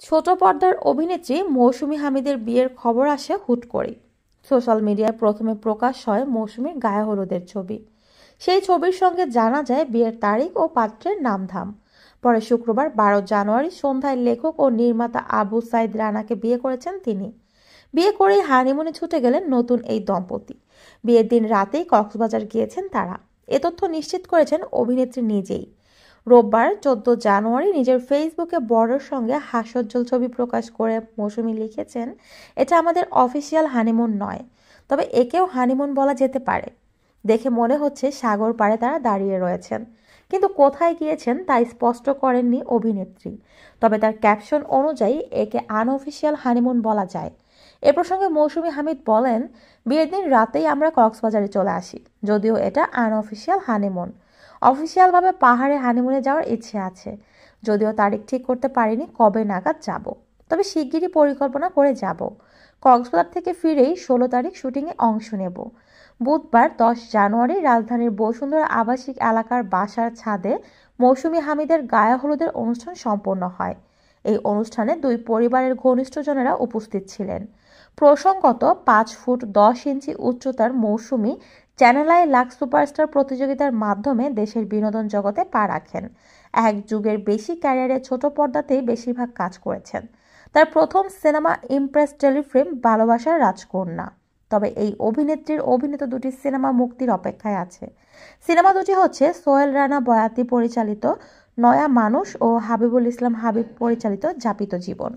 ছোট পর্দার অভিনেত্রী মৌসুমী হামিদের বিয়ের খবর আসে হুট করেই। সোশ্যাল মিডিয়ায় প্রথমে প্রকাশ হয় মৌসুমীর গায়ে হলুদের ছবি। সেই ছবির সঙ্গে জানা যায় বিয়ের তারিখ ও পাত্রের নামধাম। পরে শুক্রবার 12 জানুয়ারি সন্ধ্যায় লেখক ও নির্মাতা আবু সাইদ রানাকে বিয়ে করেছেন তিনি। বিয়ে করেই হানিমুনে ছুটে গেলেন নতুন এই দম্পতি। বিয়ের দিন রাতেই কক্সবাজার গিয়েছেন তারা। এ তথ্য নিশ্চিত করেছেন অভিনেত্রী নিজেই। রোববার 14 জানুয়ারি নিজের ফেসবুকে বরের সঙ্গে হাস্যোজ্জ্বল ছবি প্রকাশ করে মৌসুমী লিখেছেন, এটা আমাদের অফিসিয়াল হানিমুন নয়, তবে একেও হানিমুন বলা যেতে পারে। দেখে মনে হচ্ছে সাগর পাড়ে তারা দাঁড়িয়ে রয়েছেন, কিন্তু কোথায় গিয়েছেন তা স্পষ্ট করেননি অভিনেত্রী। তবে তার ক্যাপশন অনুযায়ী একে আনঅফিসিয়াল হানিমুন বলা যায়। এ প্রসঙ্গে মৌসুমী হামিদ বলেন, বিয়ের দিন রাতেই আমরা কক্সবাজারে চলে আসি, যদিও এটা আনঅফিসিয়াল হানিমুন। অফিসিয়ালভাবে পাহাড়ে হানিমুনে যাওয়ার ইচ্ছে আছে, যদিও তারিখ ঠিক করতে পারিনি কবে নাগাদ যাব, তবে শিগগিরই পরিকল্পনা করে যাব। কক্সবাজার থেকে ফিরেই 16 তারিখ শুটিংয়ে অংশ নেব। বুধবার 10 জানুয়ারি রাজধানীর বসুন্ধরা আবাসিক এলাকার বাসার ছাদে মৌসুমী হামিদের গায়ে হলুদের অনুষ্ঠান সম্পন্ন হয়। এই অনুষ্ঠানে দুই পরিবারের ঘনিষ্ঠজনেরা উপস্থিত ছিলেন। প্রসঙ্গত 5 ফুট 10 ইঞ্চি উচ্চতার মৌসুমী চ্যানেল আই লাক্স সুপারস্টার প্রতিযোগিতার মাধ্যমে দেশের বিনোদন জগতে পা রাখেন। এক যুগের বেশি ক্যারিয়ারে ছোট পর্দাতেই বেশিরভাগ কাজ করেছেন। তার প্রথম সিনেমা ইমপ্রেস টেলিফিল্ম ভালোবাসার রাজকন্যা। তবে এই অভিনেত্রীর অভিনীত দুটি সিনেমা মুক্তির অপেক্ষায় আছে। সিনেমা দুটি হচ্ছে সোহেল রানা বয়াতি পরিচালিত নয়া মানুষ ও হাবিবুল ইসলাম হাবিব পরিচালিত যাপিত জীবন।